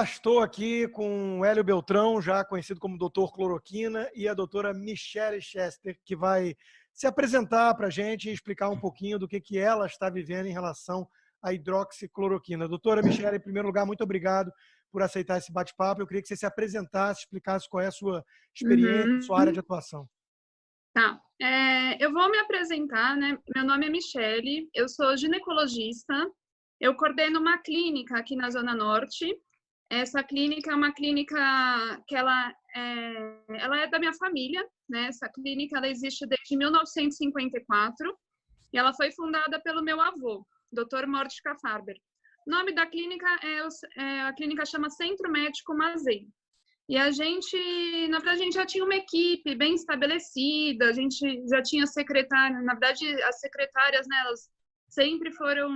Estou aqui com o Hélio Beltrão, já conhecido como Dr. Cloroquina, e a doutora Michele Chester, que vai se apresentar para a gente e explicar um pouquinho do que ela está vivendo em relação à hidroxicloroquina. Doutora Michele, em primeiro lugar, muito obrigado por aceitar esse bate-papo. Eu queria que você se apresentasse, explicasse qual é a sua experiência, sua área de atuação. Tá. Eu vou me apresentar, né? Meu nome é Michele, eu sou ginecologista, eu coordeno uma clínica aqui na Zona Norte. Essa clínica é uma clínica que ela é da minha família, né? Essa clínica ela existe desde 1954 e ela foi fundada pelo meu avô, Dr. Mordecai Farber. O nome da clínica a clínica chama Centro Médico Mazei. E a gente, na verdade, a gente já tinha uma equipe bem estabelecida, a gente já tinha secretária, na verdade, as secretárias, né, elas sempre foram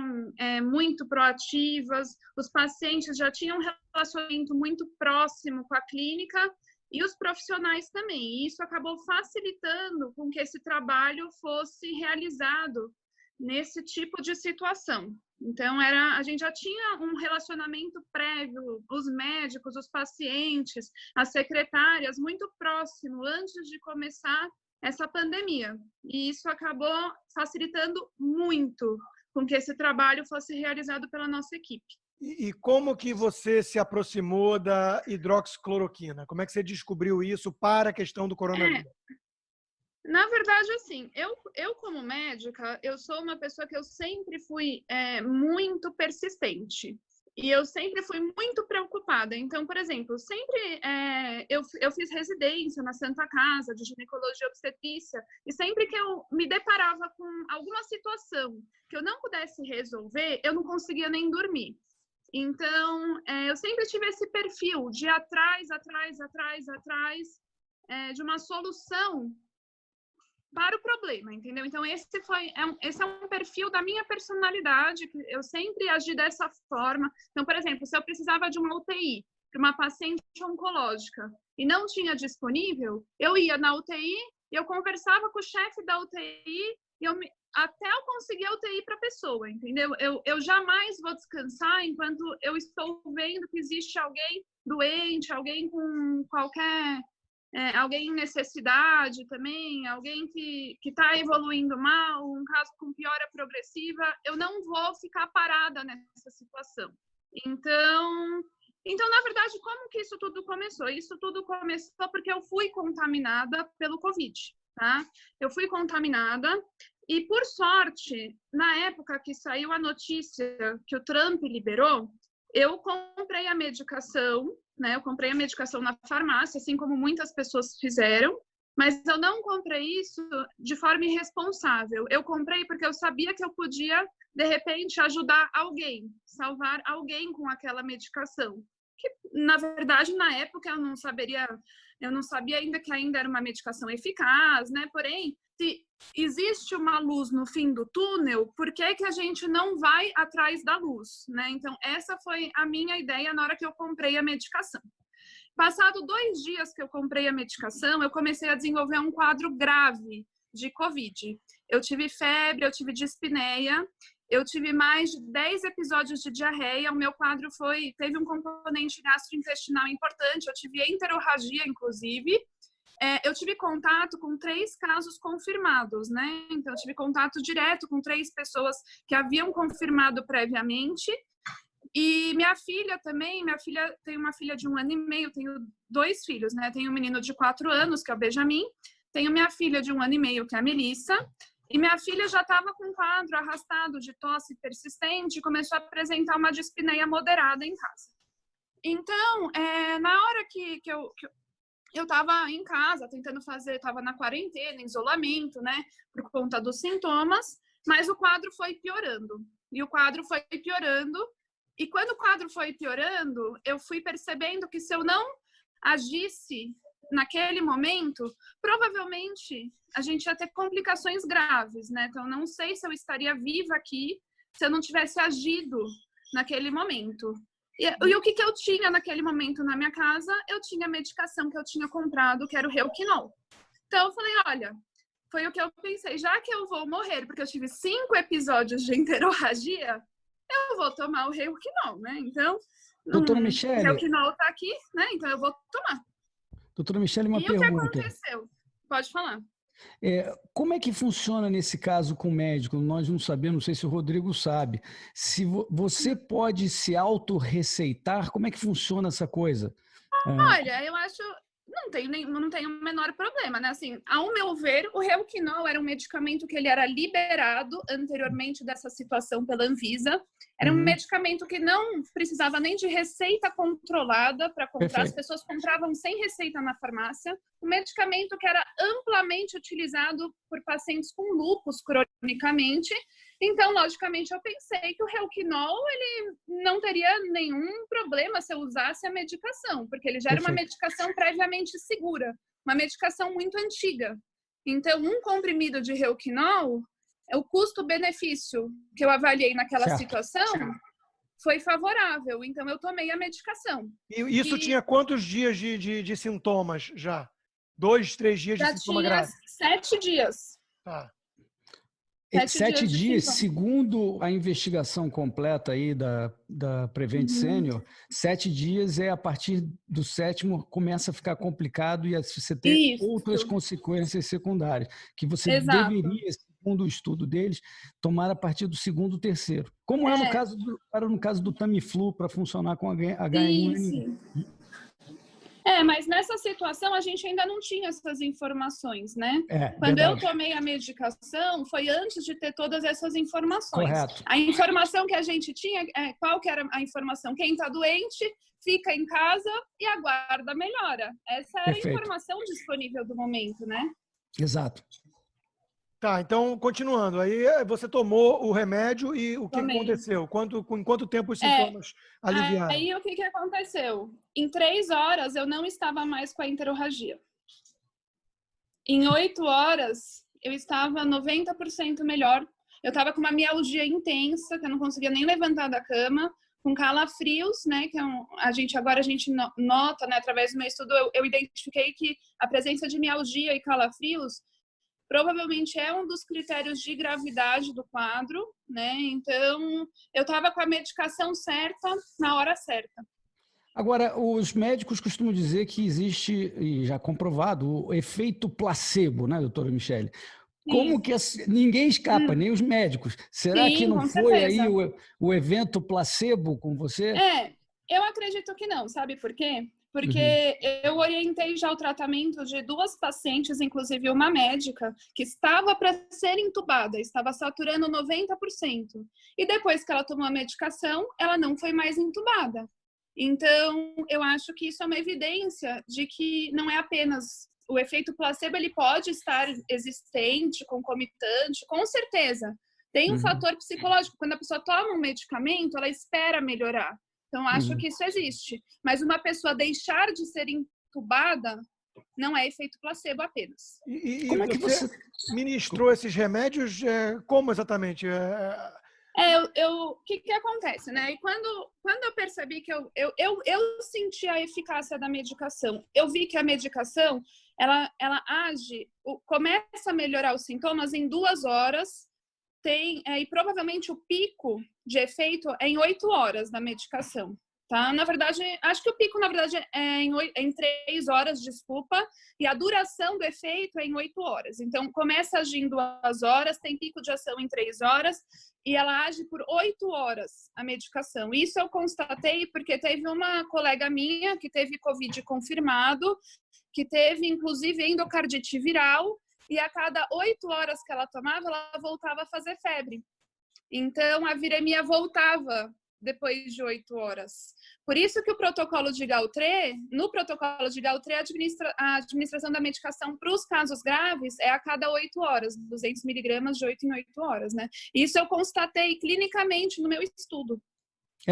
muito proativas, os pacientes já tinham um relacionamento muito próximo com a clínica e os profissionais também. E isso acabou facilitando com que esse trabalho fosse realizado nesse tipo de situação. Então, a gente já tinha um relacionamento prévio, os médicos, os pacientes, as secretárias, muito próximo, antes de começar essa pandemia. E isso acabou facilitando muito com que esse trabalho fosse realizado pela nossa equipe. E como que você se aproximou da hidroxicloroquina? Como é que você descobriu isso para a questão do coronavírus? Na verdade, assim, eu como médica, eu sou uma pessoa que eu sempre fui muito persistente. E eu sempre fui muito preocupada. Então, por exemplo, sempre eu fiz residência na Santa Casa de Ginecologia e Obstetrícia, e sempre que eu me deparava com alguma situação que eu não pudesse resolver, eu não conseguia nem dormir. Então, eu sempre tive esse perfil de ir atrás de uma solução para o problema, entendeu? Então, esse é um perfil da minha personalidade, que eu sempre agi dessa forma. Então, por exemplo, se eu precisava de uma UTI para uma paciente oncológica e não tinha disponível, eu ia na UTI e eu conversava com o chefe da UTI até eu conseguir a UTI para a pessoa, entendeu? Eu jamais vou descansar enquanto eu estou vendo que existe alguém doente, alguém com qualquer... alguém em necessidade também, alguém que está evoluindo mal, um caso com piora progressiva, eu não vou ficar parada nessa situação. Então, na verdade, como que isso tudo começou? Isso tudo começou porque eu fui contaminada pelo Covid, tá? Eu fui contaminada e, por sorte, na época que saiu a notícia que o Trump liberou, eu comprei a medicação, né? Eu comprei a medicação na farmácia, assim como muitas pessoas fizeram, mas eu não comprei isso de forma irresponsável. Eu comprei porque eu sabia que eu podia, de repente, ajudar alguém, salvar alguém com aquela medicação. Que, na verdade, na época eu não sabia ainda que ainda era uma medicação eficaz, né? Porém, se existe uma luz no fim do túnel, por que que a gente não vai atrás da luz, né? Então, essa foi a minha ideia na hora que eu comprei a medicação. Passado 2 dias que eu comprei a medicação, eu comecei a desenvolver um quadro grave de Covid. Eu tive febre, eu tive dispneia, eu tive mais de 10 episódios de diarreia, o meu quadro teve um componente gastrointestinal importante, eu tive enterorragia, inclusive. Eu tive contato com 3 casos confirmados, né? Então, eu tive contato direto com 3 pessoas que haviam confirmado previamente. E minha filha também, tem uma filha de 1 ano e meio, tenho 2 filhos, né? Tenho um menino de 4 anos, que é o Benjamin, tenho minha filha de 1 ano e meio, que é a Melissa, e minha filha já estava com um quadro arrastado de tosse persistente e começou a apresentar uma dispneia moderada em casa. Então, na hora que eu estava em casa, estava na quarentena, em isolamento, né, por conta dos sintomas, mas o quadro foi piorando. E quando o quadro foi piorando, eu fui percebendo que se eu não agisse naquele momento, provavelmente a gente ia ter complicações graves, né? Então, não sei se eu estaria viva aqui se eu não tivesse agido naquele momento. E o que eu tinha naquele momento na minha casa? Eu tinha a medicação que eu tinha comprado, que era o Reuquinol. Então, eu falei, olha, foi o que eu pensei, já que eu vou morrer, porque eu tive 5 episódios de enterorragia, eu vou tomar o Reuquinol, né? Então, Doutora Michele... O Relquinol está aqui, né? Então eu vou tomar. Doutora Michele, uma pergunta. E o que aconteceu? Pode falar. Como é que funciona nesse caso com o médico? Nós não sabemos, não sei se o Rodrigo sabe. Se você pode se autorreceitar, como é que funciona essa coisa? Olha, eu acho... Não tem o menor problema, né? Assim, ao meu ver, o Relquinol era um medicamento que ele era liberado anteriormente dessa situação pela Anvisa. Era um medicamento que não precisava nem de receita controlada para comprar. Perfeito. As pessoas compravam sem receita na farmácia. Um medicamento que era amplamente utilizado por pacientes com lúpus cronicamente. Então, logicamente, eu pensei que o Relquinol ele não teria nenhum problema se eu usasse a medicação, porque ele já era uma medicação previamente segura, uma medicação muito antiga. Então, um comprimido de Relquinol, o custo-benefício que eu avaliei naquela situação foi favorável. Então, eu tomei a medicação. E isso tinha quantos dias de sintomas já? 2, 3 dias de sintoma grave? 7 dias. Tá. 7 dias, segundo a investigação completa aí da Prevent Senior, 7 dias a partir do 7º começa a ficar complicado e você tem outras consequências secundárias, que você deveria, segundo o estudo deles, tomar a partir do 2º, 3º. Como era no caso do Tamiflu, para funcionar com H1N1. Mas nessa situação a gente ainda não tinha essas informações, né? Quando verdade. eu tomei a medicação, foi antes de ter todas essas informações. Correto. A informação que a gente tinha, qual que era a informação? Quem está doente, fica em casa e aguarda a melhora. Essa era a informação disponível do momento, né? Exato. Tá, então, continuando. Aí você tomou o remédio e o que aconteceu? Em quanto tempo os sintomas aliviaram? Aí o que aconteceu? Em 3 horas eu não estava mais com a enterorragia. Em 8 horas eu estava 90% melhor. Eu estava com uma mialgia intensa, que eu não conseguia nem levantar da cama, com calafrios, né? Que a gente nota, né? Através do meu estudo, eu identifiquei que a presença de mialgia e calafrios provavelmente é um dos critérios de gravidade do quadro, né? Então, eu estava com a medicação certa na hora certa. Agora, os médicos costumam dizer que existe, e já comprovado, o efeito placebo, né, doutora Michele? Como que ninguém escapa, nem os médicos. Será que não foi aí o evento placebo com você? Eu acredito que não, sabe por quê? Porque eu orientei já o tratamento de 2 pacientes, inclusive uma médica, que estava para ser entubada, estava saturando 90%. E depois que ela tomou a medicação, ela não foi mais entubada. Então, eu acho que isso é uma evidência de que não é apenas o efeito placebo, ele pode estar existente, concomitante, com certeza. Tem um fator psicológico. Quando a pessoa toma um medicamento, ela espera melhorar. Então, acho que isso existe. Mas uma pessoa deixar de ser entubada não é efeito placebo apenas. E como é que você ministrou esses remédios? Como exatamente? O que acontece, né? E quando eu percebi que eu senti a eficácia da medicação, eu vi que a medicação, ela age, começa a melhorar os sintomas em 2 horas, e provavelmente o pico de efeito é em 8 horas da medicação, tá? Na verdade, acho que o pico, na verdade, é em 3 horas, desculpa, e a duração do efeito é em 8 horas. Então, começa a agir em 2 horas, tem pico de ação em 3 horas, e ela age por 8 horas, a medicação. Isso eu constatei porque teve uma colega minha que teve Covid confirmado, que teve, inclusive, endocardite viral, e a cada 8 horas que ela tomava, ela voltava a fazer febre. Então, a viremia voltava depois de 8 horas. Por isso que o protocolo de Galtré, no protocolo de Galtré, a administração da medicação para os casos graves é a cada 8 horas, 200 miligramas de 8 em 8 horas, né? Isso eu constatei clinicamente no meu estudo.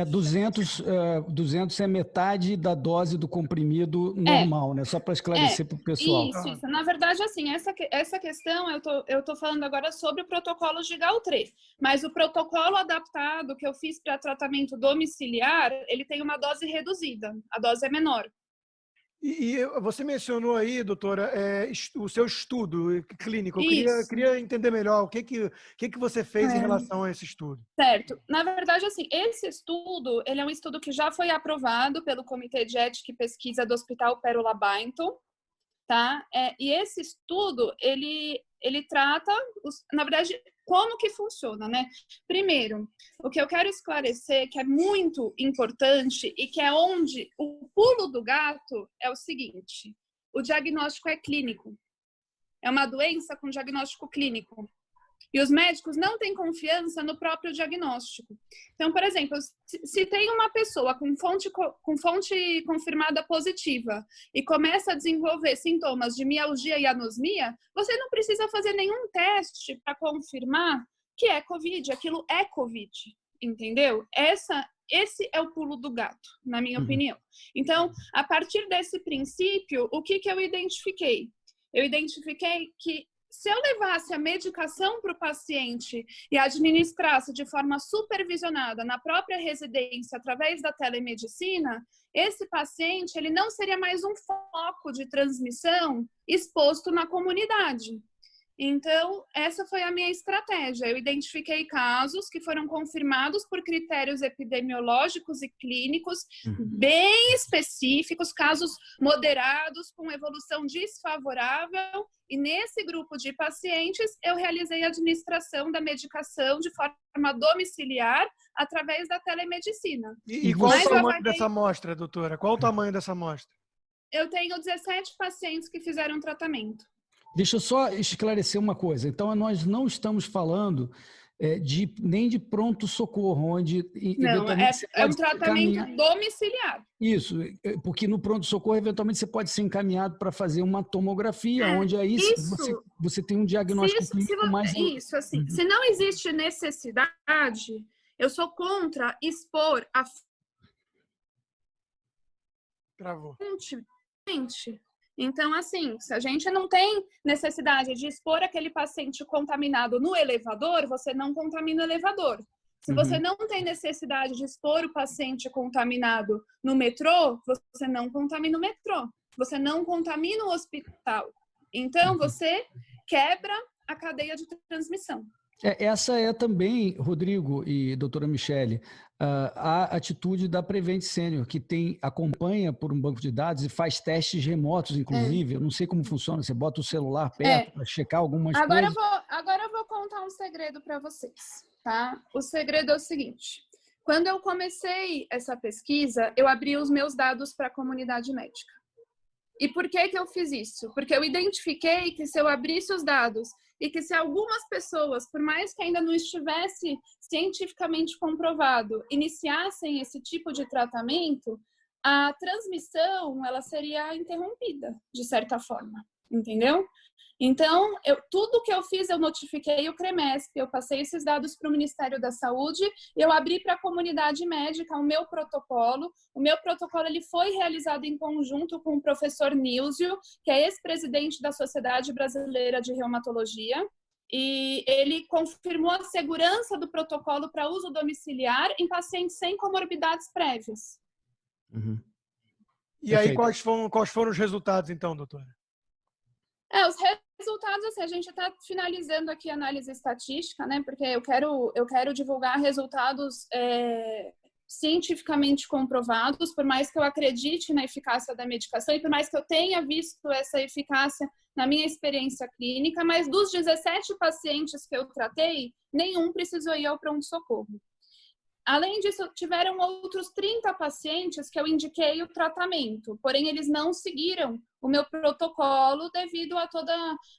200 é metade da dose do comprimido normal, né? Só para esclarecer para o pessoal. Isso. Na verdade, assim, essa questão eu tô falando agora sobre o protocolo de Galtré, mas o protocolo adaptado que eu fiz para tratamento domiciliar, ele tem uma dose reduzida, a dose é menor. E você mencionou aí, doutora, o seu estudo clínico. Eu queria entender melhor o que você fez em relação a esse estudo. Certo. Na verdade, assim, esse estudo, ele é um estudo que já foi aprovado pelo Comitê de Ética e Pesquisa do Hospital Pérola Bainton, tá? E esse estudo, ele trata, na verdade, como que funciona, né? Primeiro, o que eu quero esclarecer, que é muito importante e que é onde o pulo do gato é o seguinte: o diagnóstico é clínico. É uma doença com diagnóstico clínico. E os médicos não têm confiança no próprio diagnóstico. Então, por exemplo, se tem uma pessoa com fonte confirmada positiva e começa a desenvolver sintomas de mialgia e anosmia, você não precisa fazer nenhum teste para confirmar que é COVID, aquilo é COVID, entendeu? Esse é o pulo do gato, na minha opinião. Então, a partir desse princípio, o que eu identifiquei? Eu identifiquei que se eu levasse a medicação para o paciente e administrasse de forma supervisionada na própria residência através da telemedicina, esse paciente ele não seria mais um foco de transmissão exposto na comunidade. Então, essa foi a minha estratégia. Eu identifiquei casos que foram confirmados por critérios epidemiológicos e clínicos bem específicos, casos moderados com evolução desfavorável, e nesse grupo de pacientes eu realizei a administração da medicação de forma domiciliar através da telemedicina. E qual o tamanho dessa amostra, doutora? Qual o tamanho dessa amostra? Eu tenho 17 pacientes que fizeram tratamento. Deixa eu só esclarecer uma coisa. Então, nós não estamos falando nem de pronto-socorro, onde... Não, é um tratamento domiciliar. Isso, porque no pronto-socorro, eventualmente, você pode ser encaminhado para fazer uma tomografia, onde aí você tem um diagnóstico clínico mais... Isso, assim, se não existe necessidade, eu sou contra expor a fonte. Então, assim, se a gente não tem necessidade de expor aquele paciente contaminado no elevador, você não contamina o elevador. Se você não tem necessidade de expor o paciente contaminado no metrô, você não contamina o metrô. Você não contamina o hospital. Então, você quebra a cadeia de transmissão. Essa é também, Rodrigo e doutora Michele, a atitude da Prevent Senior, que acompanha por um banco de dados e faz testes remotos, inclusive. Eu não sei como funciona, você bota o celular perto para checar algumas coisas. Agora eu vou contar um segredo para vocês, tá? O segredo é o seguinte: quando eu comecei essa pesquisa, eu abri os meus dados para a comunidade médica. E por que eu fiz isso? Porque eu identifiquei que se eu abrisse os dados e que se algumas pessoas, por mais que ainda não estivesse cientificamente comprovado, iniciassem esse tipo de tratamento, a transmissão ela seria interrompida, de certa forma, entendeu? Então, tudo que eu fiz, eu notifiquei o CREMESP, eu passei esses dados para o Ministério da Saúde, eu abri para a comunidade médica o meu protocolo. O meu protocolo ele foi realizado em conjunto com o professor Nílsio, que é ex-presidente da Sociedade Brasileira de Reumatologia, e ele confirmou a segurança do protocolo para uso domiciliar em pacientes sem comorbidades prévias. E aí, quais foram os resultados, então, doutora? Os resultados, assim, a gente está finalizando aqui a análise estatística, né? Porque eu quero divulgar resultados cientificamente comprovados, por mais que eu acredite na eficácia da medicação e por mais que eu tenha visto essa eficácia na minha experiência clínica, mas dos 17 pacientes que eu tratei, nenhum precisou ir ao pronto-socorro. Além disso, tiveram outros 30 pacientes que eu indiquei o tratamento, porém eles não seguiram o meu protocolo devido a toda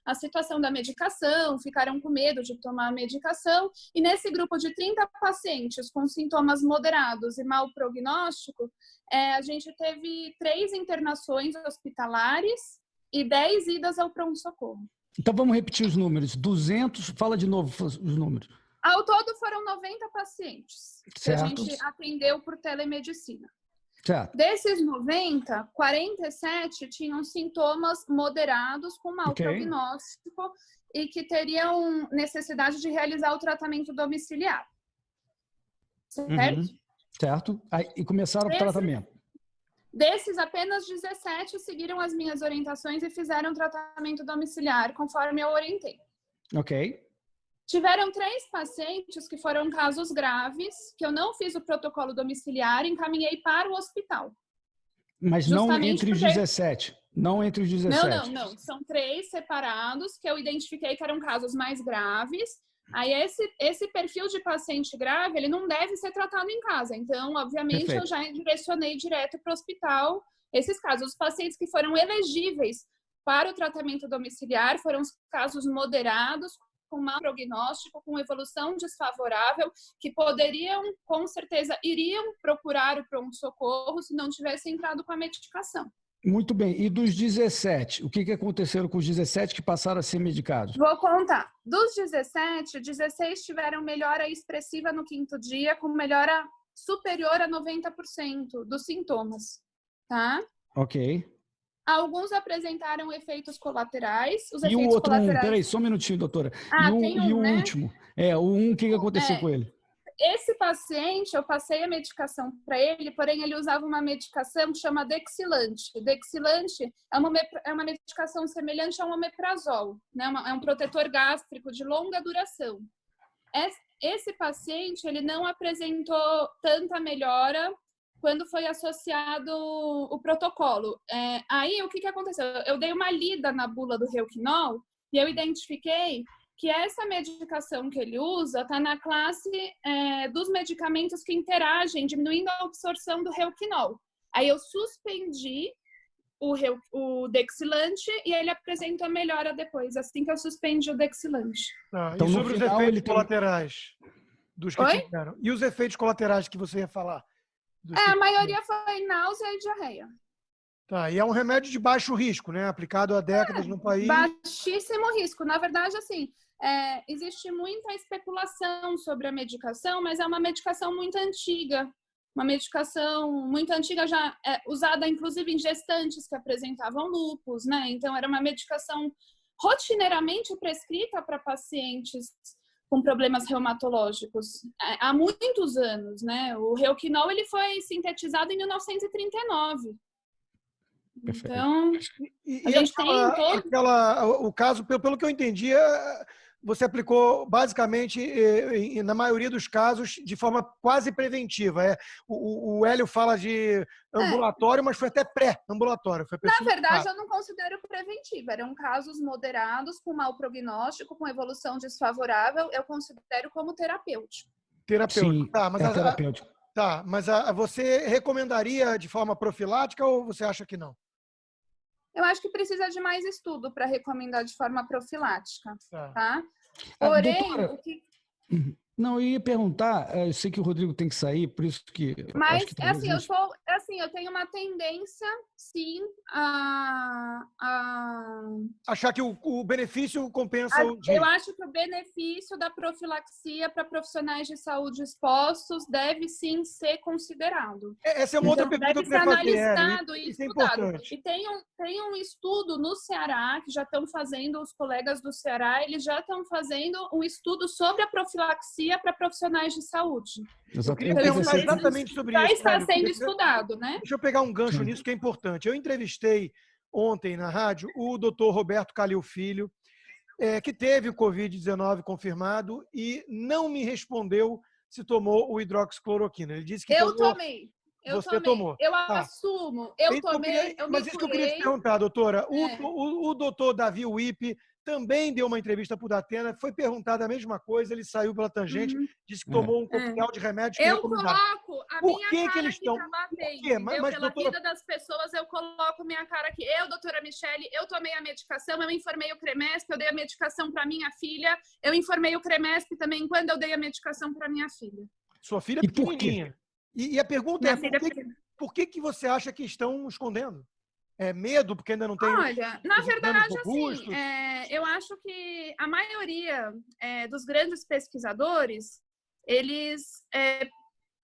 a situação da medicação, ficaram com medo de tomar a medicação, e nesse grupo de 30 pacientes com sintomas moderados e mau prognóstico, a gente teve 3 internações hospitalares e 10 idas ao pronto-socorro. Então vamos repetir os números. 200, fala de novo os números. Ao todo foram 90 pacientes que a Certo. gente atendeu por telemedicina. Certo. Desses 90, 47 tinham sintomas moderados com mau prognóstico e que teriam necessidade de realizar o tratamento domiciliar. Certo? Certo. Aí, e começaram o tratamento. Desses, apenas 17 seguiram as minhas orientações e fizeram tratamento domiciliar, conforme eu orientei. Ok. Tiveram 3 pacientes que foram casos graves, que eu não fiz o protocolo domiciliar e encaminhei para o hospital. Mas não entre os 17. Não entre os 17. Não. São 3 separados que eu identifiquei que eram casos mais graves. Aí esse perfil de paciente grave, ele não deve ser tratado em casa. Então, obviamente, Perfeito. eu já direcionei direto para o hospital esses casos. Os pacientes que foram elegíveis para o tratamento domiciliar foram os casos moderados, com mau prognóstico, com evolução desfavorável, que poderiam, com certeza, iriam procurar o pronto-socorro se não tivessem entrado com a medicação. Muito bem. E dos 17? O que aconteceu com os 17 que passaram a ser medicados? Vou contar. Dos 17, 16 tiveram melhora expressiva no 5º dia, com melhora superior a 90% dos sintomas, tá? Ok. Alguns apresentaram efeitos colaterais. Os E o efeitos outro colaterais... Peraí, só um minutinho, doutora. Tem o né? último. O que aconteceu com ele? Esse paciente, eu passei a medicação para ele, porém ele usava uma medicação que chama Dexilante. Dexilante é uma medicação semelhante a um omeprazol, né? É um protetor gástrico de longa duração. Esse paciente, ele não apresentou tanta melhora quando foi associado o protocolo. Aí, o que aconteceu? Eu dei uma lida na bula do Reuquinol e eu identifiquei que essa medicação que ele usa está na classe dos medicamentos que interagem, diminuindo a absorção do Reuquinol. Aí eu suspendi o Dexilante e ele apresentou melhora depois, assim que eu suspendi o Dexilante. Então, e sobre os efeitos colaterais dos que tiveram? E os efeitos colaterais que você ia falar? A maioria foi náusea e diarreia. Tá, e é um remédio de baixo risco, né? Aplicado há décadas no país. Baixíssimo risco. Na verdade, assim, existe muita especulação sobre a medicação, mas é uma medicação muito antiga. Uma medicação muito antiga, já usada inclusive em gestantes que apresentavam lúpus, né? Então, era uma medicação rotineiramente prescrita para pacientes com problemas reumatológicos há muitos anos, né? O Reuquinol, ele foi sintetizado em 1939. Perfeito. Então, a gente tem todo... o caso, pelo que eu entendi, você aplicou basicamente, na maioria dos casos, de forma quase preventiva. O Hélio fala de ambulatório, mas foi até pré-ambulatório. Na verdade, eu não considero preventivo. Eram casos moderados, com mau prognóstico, com evolução desfavorável. Eu considero como terapêutico. Terapêutico. Sim, terapêutico. Mas você recomendaria de forma profilática ou você acha que não? Eu acho que precisa de mais estudo para recomendar de forma profilática, tá? Porém, doutora, não, eu ia perguntar, eu sei que o Rodrigo tem que sair, por isso que... Mas, eu tenho uma tendência, sim, a achar que o benefício compensa o risco. Eu acho que o benefício da profilaxia para profissionais de saúde expostos deve, sim, ser considerado. Essa é uma outra pergunta que eu queria fazer. Deve ser analisado e estudado. E tem um estudo no Ceará, que já estão fazendo, os colegas do Ceará, eles já estão fazendo um estudo sobre a profilaxia para profissionais de saúde. Exatamente sobre isso. Já está sendo estudado, né? Deixa eu pegar um gancho nisso que é importante. Eu entrevistei ontem na rádio o doutor Roberto Calil Filho, que teve o Covid-19 confirmado e não me respondeu se tomou o hidroxicloroquina. Ele disse que tomei. Você tomou. Eu assumo. Eu tomei, Mas isso que eu queria te perguntar, doutora. O doutor Davi Wippe também deu uma entrevista para o Datena, foi perguntada a mesma coisa, ele saiu pela tangente, disse que tomou um coquetel de remédios. Eu coloco a minha cara aqui para bater. Pela doutora... vida das pessoas, eu coloco minha cara aqui. Eu, doutora Michele, eu tomei a medicação, eu informei o Cremesp, eu dei a medicação para minha filha, eu informei o Cremesp também quando eu dei a medicação para minha filha. Sua filha é pequenininha. E a pergunta por que você acha que estão escondendo? É medo, porque ainda não tem... Olha, na verdade, assim, eu acho que a maioria dos grandes pesquisadores, eles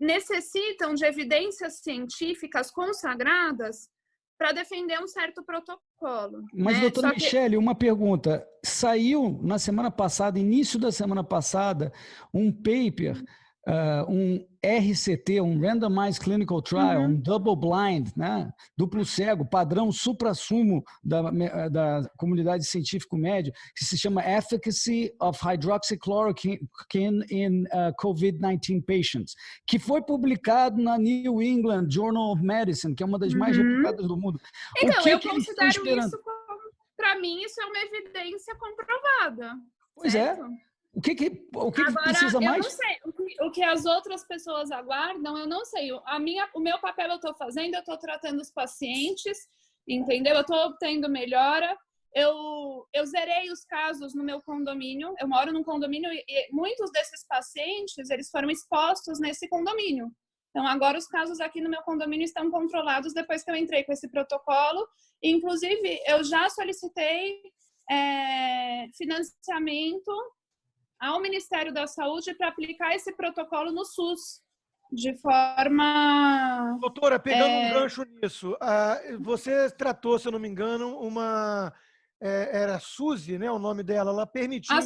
necessitam de evidências científicas consagradas para defender um certo protocolo. Mas, doutora Michele, uma pergunta. Saiu na semana passada, início da semana passada, um paper um RCT, um Randomized Clinical Trial, um double blind, né? Duplo cego, padrão supra-sumo da comunidade científico-médio, que se chama Efficacy of Hydroxychloroquine in COVID-19 Patients, que foi publicado na New England Journal of Medicine, que é uma das mais reputadas do mundo. Então, eu considero isso, para mim, isso é uma evidência comprovada. Pois certo? O que Agora, precisa mais? Eu não sei. O que as outras pessoas aguardam, eu não sei. O meu papel eu estou fazendo, eu estou tratando os pacientes, entendeu? Eu estou obtendo melhora. Eu zerei os casos no meu condomínio. Eu moro num condomínio e muitos desses pacientes, eles foram expostos nesse condomínio. Então, agora os casos aqui no meu condomínio estão controlados depois que eu entrei com esse protocolo. Inclusive, eu já solicitei financiamento ao Ministério da Saúde para aplicar esse protocolo no SUS, de forma... Doutora, pegando um gancho nisso, você tratou, se eu não me engano, uma... era a Suzy, né, o nome dela, ela permitiu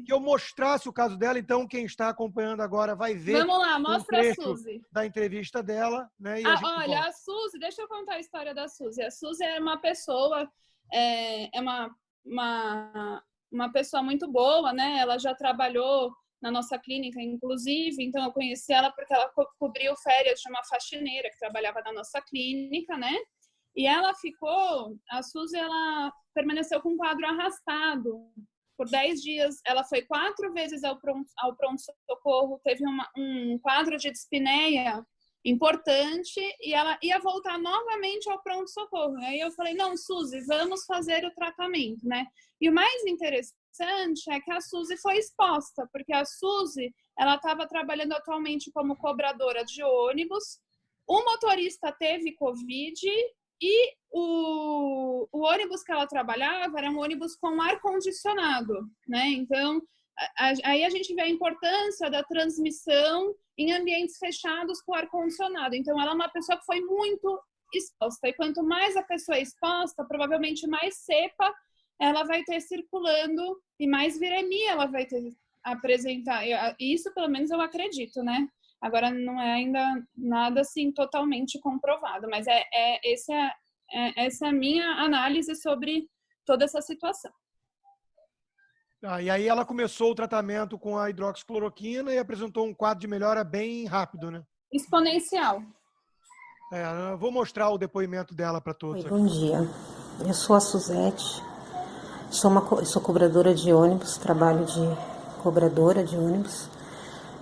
que eu mostrasse o caso dela, então quem está acompanhando agora vai ver. Vamos lá, mostra a Suzy. Da entrevista dela, né? E olha, a Suzy, deixa eu contar a história da Suzy. A Suzy é uma pessoa, uma pessoa muito boa, né? Ela já trabalhou na nossa clínica, inclusive, então eu conheci ela porque ela cobriu férias de uma faxineira que trabalhava na nossa clínica, né? E a Suzy, ela permaneceu com um quadro arrastado por 10 dias. Ela foi 4 vezes ao pronto-socorro, teve um quadro de dispneia importante e ela ia voltar novamente ao pronto-socorro. Aí eu falei, não, Suzy, vamos fazer o tratamento, né? E o mais interessante é que a Suzy foi exposta, porque a Suzy, ela estava trabalhando atualmente como cobradora de ônibus, o motorista teve Covid e o ônibus que ela trabalhava era um ônibus com ar-condicionado, né? Então, aí a gente vê a importância da transmissão em ambientes fechados com ar-condicionado. Então, ela é uma pessoa que foi muito exposta. E quanto mais a pessoa é exposta, provavelmente mais cepa ela vai ter circulando e mais viremia ela vai ter apresentar. Isso, pelo menos, eu acredito, né? Agora, não é ainda nada, assim, totalmente comprovado. Mas essa é a minha análise sobre toda essa situação. E aí ela começou o tratamento com a hidroxicloroquina e apresentou um quadro de melhora bem rápido, né? Exponencial. Eu vou mostrar o depoimento dela para todos. Bom dia, eu sou a Suzete, sou cobradora de ônibus, trabalho de cobradora de ônibus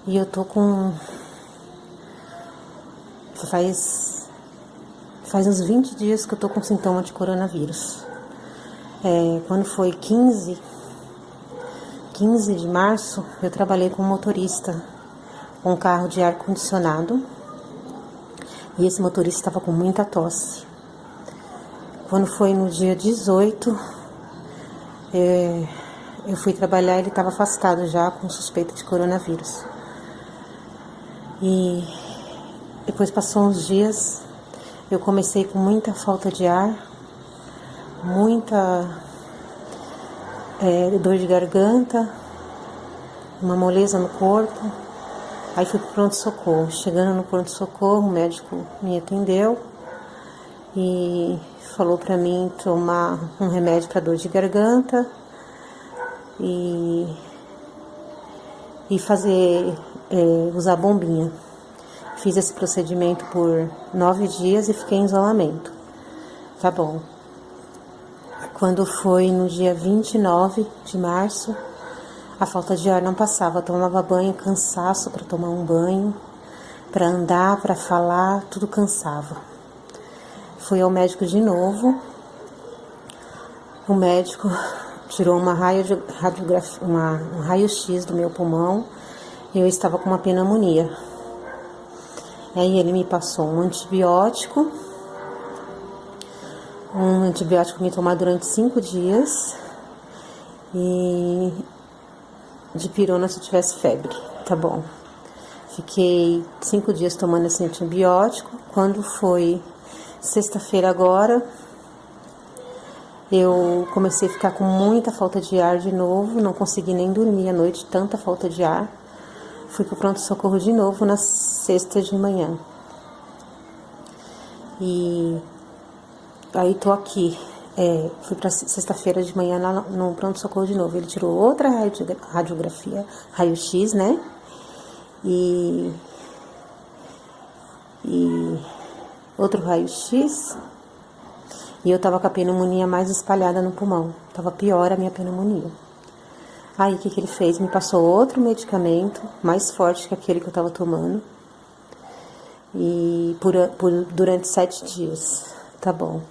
e eu tô com... Faz uns 20 dias que eu tô com sintoma de coronavírus. Quando foi 15 de março, eu trabalhei com um motorista com um carro de ar-condicionado e esse motorista estava com muita tosse. Quando foi no dia 18, eu fui trabalhar e ele estava afastado já com suspeita de coronavírus. E depois passou uns dias, eu comecei com muita falta de ar, muita dor de garganta, uma moleza no corpo. Aí fui pro pronto-socorro. Chegando no pronto-socorro, o médico me atendeu e falou para mim tomar um remédio para dor de garganta e usar bombinha. Fiz esse procedimento por 9 dias e fiquei em isolamento. Tá bom. Quando foi no dia 29 de março, a falta de ar não passava. Eu tomava banho, cansaço para tomar um banho, para andar, para falar, tudo cansava. Fui ao médico de novo. O médico tirou um raio-x do meu pulmão e eu estava com uma pneumonia. Aí ele me passou um antibiótico me tomar durante 5 dias e dipirona se eu tivesse febre, tá bom. Fiquei 5 dias tomando esse antibiótico. Quando foi sexta-feira agora, eu comecei a ficar com muita falta de ar de novo, não consegui nem dormir à noite, tanta falta de ar. fui pro pronto-socorro de novo na sexta de manhã. E aí tô aqui. Fui pra sexta-feira de manhã lá no pronto-socorro de novo. Ele tirou outra radiografia, raio-x, né? E outro raio-x. E eu tava com a pneumonia mais espalhada no pulmão. Tava pior a minha pneumonia. Aí o que ele fez? Me passou outro medicamento, mais forte que aquele que eu tava tomando. E durante 7 dias. Tá bom.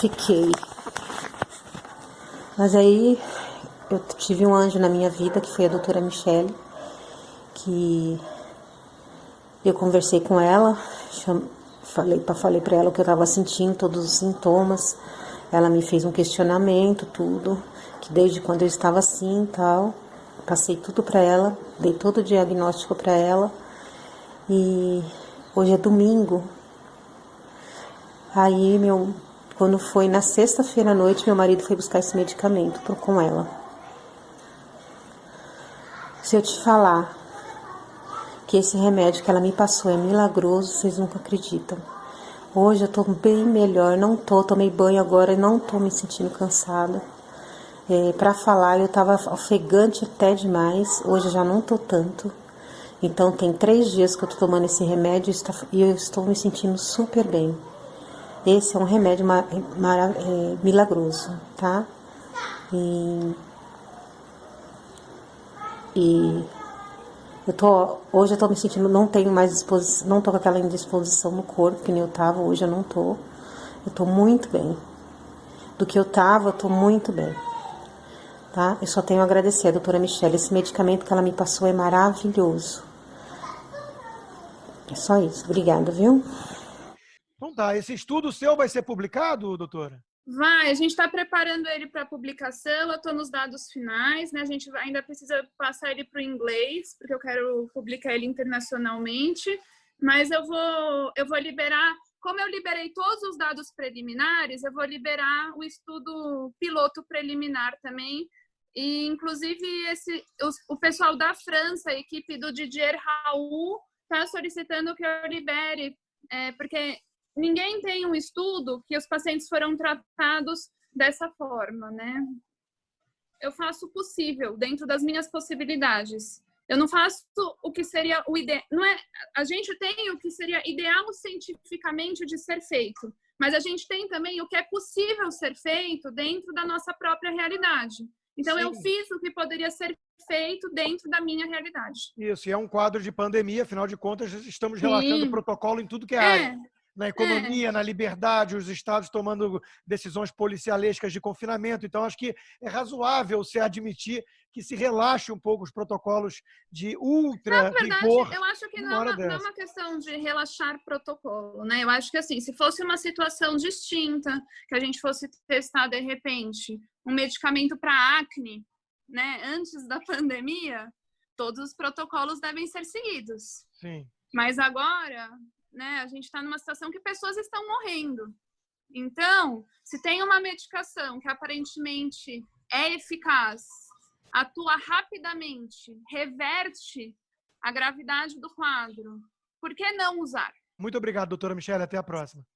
Fiquei. Mas aí eu tive um anjo na minha vida, que foi a doutora Michele, que eu conversei com ela, falei para ela o que eu estava sentindo, todos os sintomas. Ela me fez um questionamento, tudo, que desde quando eu estava assim e tal. Passei tudo para ela, dei todo o diagnóstico para ela. E hoje é domingo. Aí quando foi na sexta-feira à noite, meu marido foi buscar esse medicamento com ela. Se eu te falar que esse remédio que ela me passou é milagroso, vocês nunca acreditam. Hoje eu tô bem melhor, tomei banho agora e não tô me sentindo cansada. Pra falar, eu tava ofegante até demais, hoje eu já não tô tanto. Então tem 3 dias que eu tô tomando esse remédio e eu estou me sentindo super bem. Esse é um remédio milagroso, tá? E hoje eu tô me sentindo, não tenho mais disposição, não tô com aquela indisposição no corpo que nem eu tava, hoje eu não tô. Eu tô muito bem. Do que eu tava, eu tô muito bem. Tá? Eu só tenho a agradecer a doutora Michele, esse medicamento que ela me passou é maravilhoso. É só isso, obrigada, viu? Então tá, esse estudo seu vai ser publicado, doutora? Vai, a gente está preparando ele para publicação, eu estou nos dados finais, né? A gente ainda precisa passar ele para o inglês, porque eu quero publicar ele internacionalmente, mas eu vou liberar, como eu liberei todos os dados preliminares, eu vou liberar o estudo piloto preliminar também, e inclusive o pessoal da França, a equipe do Didier Raoult, está solicitando que eu libere, porque ninguém tem um estudo que os pacientes foram tratados dessa forma, né? Eu faço o possível dentro das minhas possibilidades. Eu não faço o que seria o ideal. Não é, a gente tem o que seria ideal cientificamente de ser feito, mas a gente tem também o que é possível ser feito dentro da nossa própria realidade. Então, eu fiz o que poderia ser feito dentro da minha realidade. Isso, e é um quadro de pandemia, afinal de contas, estamos relaxando o protocolo em tudo que é área. Na economia, na liberdade, os estados tomando decisões policialescas de confinamento. Então, acho que é razoável se admitir que se relaxe um pouco os protocolos de ultra rigor. Na verdade, eu acho que não é uma questão de relaxar protocolo, né? Eu acho que, assim, se fosse uma situação distinta, que a gente fosse testar, de repente, um medicamento para acne, né, antes da pandemia, todos os protocolos devem ser seguidos. Sim. Mas agora, né, a gente está numa situação que pessoas estão morrendo. Então, se tem uma medicação que aparentemente é eficaz, atua rapidamente, reverte a gravidade do quadro, por que não usar? Muito obrigado, doutora Michele. Até a próxima.